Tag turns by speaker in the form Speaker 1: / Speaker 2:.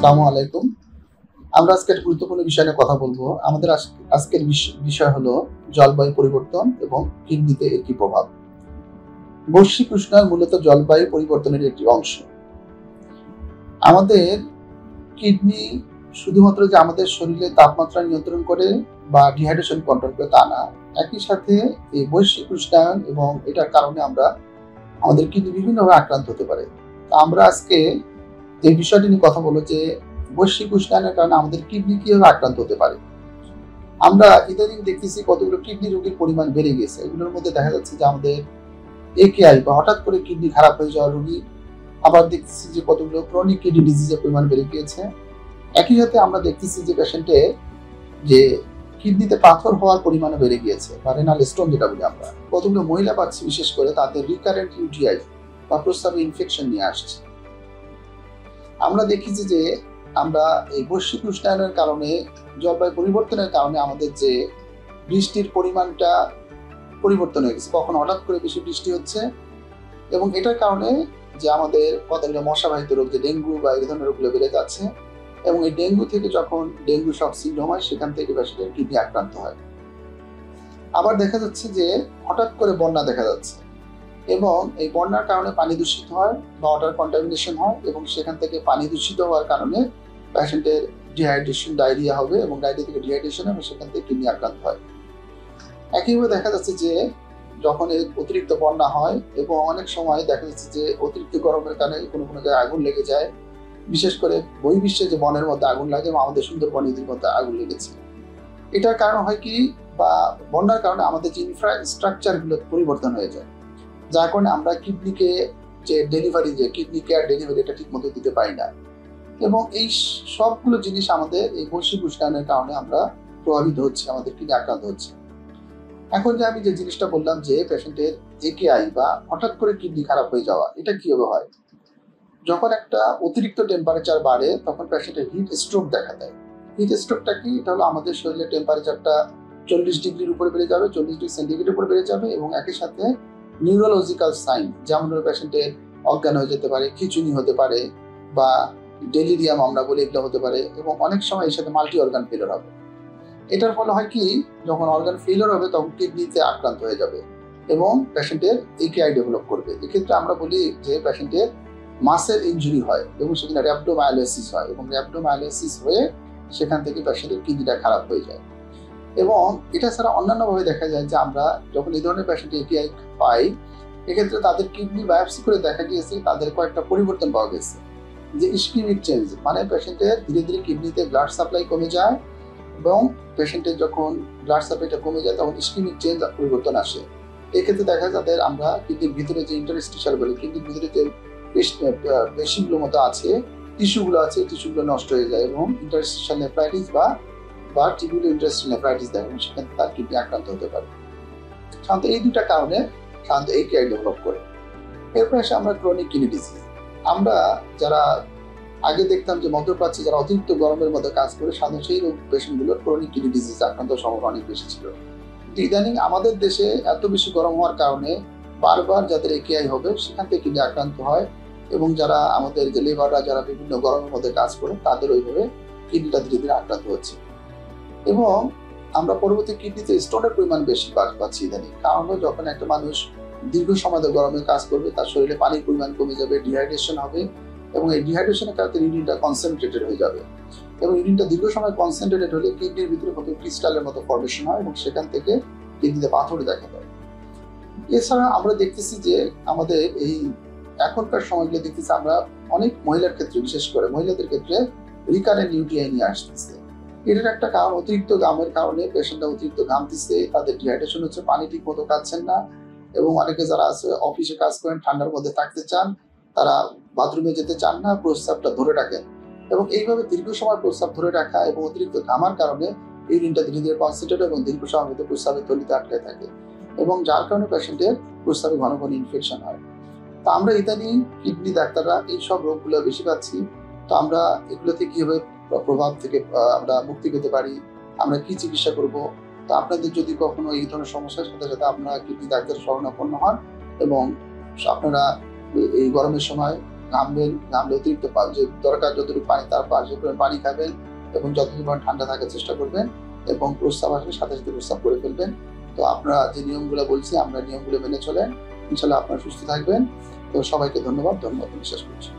Speaker 1: আসসালামু আলাইকুম। আমরা আজকে একটা গুরুত্বপূর্ণ বিষয় নিয়ে কথা বলবো। আমাদের আজকের বিষয় হলো জলবায়ু পরিবর্তন এবং কিডনিতে এর কি প্রভাব। বৈশ্বিক উষ্ণায়ন মূলত জলবায়ু পরিবর্তনের একটি অংশ। আমাদের কিডনি শুধুমাত্র যে আমাদের শরীরে তাপমাত্রা নিয়ন্ত্রণ করে বা ডিহাইড্রেশন কন্ট্রোল করে তা না। একই সাথে এই বৈশ্বিক উষ্ণায়ন এবং এটার কারণে আমরা আমাদের কিডনি বিভিন্নভাবে আক্রান্ত হতে পারে। তো আমরা আজকে এই বিষয়টি নিয়ে কথা বলবো যে বৈশ্বিক উষ্ণায়নের কারণে আমাদের কিডনি কিভাবে আক্রান্ত হতে পারে। আমরা ইদানিং দেখতেছি কতগুলো কিডনি রোগীর পরিমাণ বেড়ে গেছে। এগুলোর মধ্যে দেখা যাচ্ছে যে আমাদের একেআই বা হঠাৎ করে কিডনি খারাপ হয়ে যাওয়া রোগী, আবার দেখতেছি যে কতগুলো ক্রনিক কিডনি ডিজিজের পরিমাণ বেড়ে গিয়েছে। একই সাথে আমরা দেখতেছি যে পেশেন্টের যে কিডনিতে পাথর হওয়ার পরিমাণও বেড়ে গিয়েছে বা রেনাল স্টোন যেটা বলি আমরা। কতগুলো মহিলা পাচ্ছি বিশেষ করে তাদের রিকারেন্ট ইউটিআই বা প্রস্রাবে ইনফেকশন নিয়ে আসছে। আমরা দেখেছি যে আমরা এই বৈশ্বিক উষ্ণায়নের কারণে, জলবায়ু পরিবর্তনের কারণে আমাদের যে বৃষ্টির পরিমাণটা পরিবর্তন হয়ে গেছে। কখন হঠাৎ করে বেশি বৃষ্টি হচ্ছে এবং এটার কারণে যে আমাদের কতগুলো মশাবাহিত রোগ, যে ডেঙ্গু বা এই ধরনের রোগগুলো বেড়ে যাচ্ছে এবং এই ডেঙ্গু থেকে যখন ডেঙ্গু শক সিনড্রোম হয় সেখান থেকে পেশেন্টের কিডনি আক্রান্ত হয়। আবার দেখা যাচ্ছে যে হঠাৎ করে বন্যা দেখা যাচ্ছে এবং এই বন্যার কারণে পানি দূষিত হয় বা ওয়াটার কন্টামিনেশন হয় এবং সেখান থেকে পানি দূষিত হওয়ার কারণে পেশেন্টের ডিহাইড্রেশন, ডায়রিয়া হবে এবং ডায়রিয়া থেকে ডিহাইড্রেশন এবং সেখান থেকে কিডনি আক্রান্ত হয়। একইভাবে দেখা যাচ্ছে যে যখন অতিরিক্ত বন্যা হয় এবং অনেক সময় দেখা যাচ্ছে যে অতিরিক্ত গরমের কারণে কোনো কোনো জায়গায় আগুন লেগে যায়। বিশেষ করে বহির্বিশ্বে যে বনের মধ্যে আগুন লাগে এবং আমাদের সুন্দরবন নদীর মধ্যে আগুন লেগেছে। এটার কারণ হয় কি, বা বন্যার কারণে আমাদের যে ইনফ্রাস্ট্রাকচার গুলো পরিবর্তন হয়ে যায়, যার কারণে আমরা কিডনিকে যে ডেলিভারি, যে কিডনি কেয়ার ডেলিভারি, এটা ঠিক মতো দিতে পারি না এবং এই সবগুলো জিনিস আমাদের এই বৈশ্বিক উষ্ণায়নের কারণে আমরা প্রভাবিত হচ্ছে, আমাদের কিডনি আক্রান্ত হচ্ছে। এখন যে আমি যে জিনিসটা বললাম যে পেশেন্টের একেআই বা হঠাৎ করে কিডনি খারাপ হয়ে যাওয়া, এটা কিভাবে হয়? যখন একটা অতিরিক্ত টেম্পারেচার বাড়ে তখন পেশেন্টের হিট স্ট্রোক দেখা দেয়। হিট স্ট্রোকটা কি? এটা হলো আমাদের শরীরের টেম্পারেচারটা 40 ডিগ্রির উপরে বেড়ে যাবে, 40 ডিগ্রি সেন্টিগ্রেডের উপরে বেড়ে যাবে এবং একই সাথে নিউরোলজিক্যাল সাইন, যেমন পেশেন্টের অজ্ঞান হয়ে যেতে পারে, খিঁচুনি হতে পারে বা ডেলিরিয়াম আমরা বলি, এগুলো হতে পারে এবং অনেক সময় এর সাথে মাল্টি অর্গান ফেলিওর হবে। এটার ফলে হয় কি, যখন অর্গান ফেলিওর হবে তখন কিডনিতে আক্রান্ত হয়ে যাবে এবং পেশেন্টের একেআই ডেভেলপ করবে। এক্ষেত্রে আমরা বলি যে পেশেন্টের মাসেল ইনজুরি হয় এবং সেখানে র‍্যাপডোমায়োলাইসিস হয় এবং র‍্যাপডোমায়োলাইসিস হয়ে সেখান থেকে পেশেন্টের কিডনিটা খারাপ হয়ে যায়। এবং এটা ছাড়া অন্যান্যভাবে দেখা যায় যে আমরা যখন এই ধরনের পেশেন্ট একেআই পাই, এক্ষেত্রে তাদের কিডনি বায়োপসি করে দেখা গিয়েছে তাদের কয়েকটা পরিবর্তন পাওয়া গেছে, যে ইসকিমিক চেঞ্জ, মানে পেশেন্টের ধীরে ধীরে কিডনিতে ব্লাড সাপ্লাই কমে যায় এবং পেশেন্টের যখন ব্লাড সাপ্লাইটা কমে যায় তখন ইসকিমিক চেঞ্জ পরিবর্তন আসে। এক্ষেত্রে দেখা যাদের আমরা কিডনির ভিতরে যে ইন্টারস্টিশাল বলি, কিডনির ভিতরে যে পেশিগুলো মতো আছে, টিস্যুগুলো আছে, টিস্যুগুলো নষ্ট হয়ে যায় এবং ইন্টারস্টিশাল নেফ্রাইটিস বা টিবিউলো ইন্টারস্টিশাল নেফ্রাইটিস দেয় এবং সেখানে তার কিডনি আক্রান্ত হতে পারে। সাধারণত এই দুটা কারণে সাধারণত একেআই ডেভেলপ করে। এরপর আসে আমরা ক্রনিক কিডনি ডিজিজ। আমরা যারা আগে দেখতাম যে মধ্যপ্রাচ্যে যারা অতিরিক্ত গরমের মধ্যে কাজ করে, সাধারণত সেই পেশেন্টগুলোর ক্রনিক কিডনি ডিজিজ আক্রান্ত সম্ভাবনা অনেক বেশি ছিল। ইদানিং আমাদের দেশে এত বেশি গরম হওয়ার কারণে বারবার যাদের একেআই হবে সেখান থেকে কিডনি আক্রান্ত হয় এবং যারা আমাদের যে লেবাররা যারা বিভিন্ন গরমের মধ্যে কাজ করে তাদের ওইভাবে কিডনিটা ধীরে ধীরে আক্রান্ত হচ্ছে এবং আমরা পরবর্তী কিডনিতে স্টোনের পরিমাণ বেশি পাচ্ছি ইদানিং। কারণ যখন একটা মানুষ দীর্ঘ সময় ধরে গরমে কাজ করবে তার শরীরে পানির পরিমাণ কমে যাবে, ডিহাইড্রেশন হবে এবং এই ডিহাইড্রেশনের কারণে ইউরিনটা কনসেন্ট্রেটেড হয়ে যাবে এবং ইউরিনটা দীর্ঘ সময় কনসেন্ট্রেটেড হলে কিডনির ভিতরে কত ক্রিস্টালের মতো ফর্মেশন হয় এবং সেখান থেকে কিডনিতে পাথর দেখা দেয়। এছাড়া আমরা দেখতেছি যে আমাদের এই এখনকার সময়গুলো দেখতেছি আমরা অনেক মহিলার ক্ষেত্রে, বিশেষ করে মহিলাদের ক্ষেত্রে রিকারেন্ট ইউটিআই নিয়ে আসতেছে। এটার একটা কারণ অতিরিক্ত ঘামের কারণে পেশেন্টরা অতিরিক্ত ঘামতেছে, তাদের ডিহাইড্রেশন হচ্ছে, পানি ঠিক মতো খাচ্ছেন না এবং অনেকে যারা আছে অফিসে কাজ করেন, ঠান্ডার মধ্যে থাকতে চান, তারা বাথরুমে যেতে চান না, প্রস্রাবটা ধরে রাখেন এবং এইভাবে দীর্ঘ সময় প্রস্রাব ধরে রাখা এবং অতিরিক্ত ঘামার কারণে ইউরিনটা ধীরে ধীরে কনসেন্ট্রেট এবং দীর্ঘ সময় মধ্যে প্রস্রাবের থলিতে আটকে থাকে এবং যার কারণে পেশেন্টের প্রস্রাবে ঘন ঘন ইনফেকশন হয়। তো আমরা ইদানিং কিডনি ডাক্তাররা এইসব রোগগুলো বেশি পাচ্ছি। তো আমরা এগুলো থেকে কিভাবে প্রভাব থেকে আমরা মুক্তি পেতে পারি, আমরা কি চিকিৎসা করব? তো আপনাদের যদি কখনো এই ধরনের সমস্যার সাথে সাথে আপনারা কিডনি ডাক্তার শরণাপন্ন হন এবং আপনারা এই গরমের সময় ঘামবেন, ঘামলে অতিরিক্ত যে দরকার যতটুকু পানি তার সে পরিমাণ পানি খাবেন এবং যতটুকু পরিমাণ ঠান্ডা থাকার চেষ্টা করবেন এবং প্রস্রাব আসলে সাথে সাথে প্রস্রাব করে ফেলবেন। তো আপনারা যে নিয়মগুলো বলছি আমরা নিয়মগুলো মেনে চলেন, ইনশাল্লাহ আপনারা সুস্থ থাকবেন। তো সবাইকে ধন্যবাদ বিশ্বাস করছি।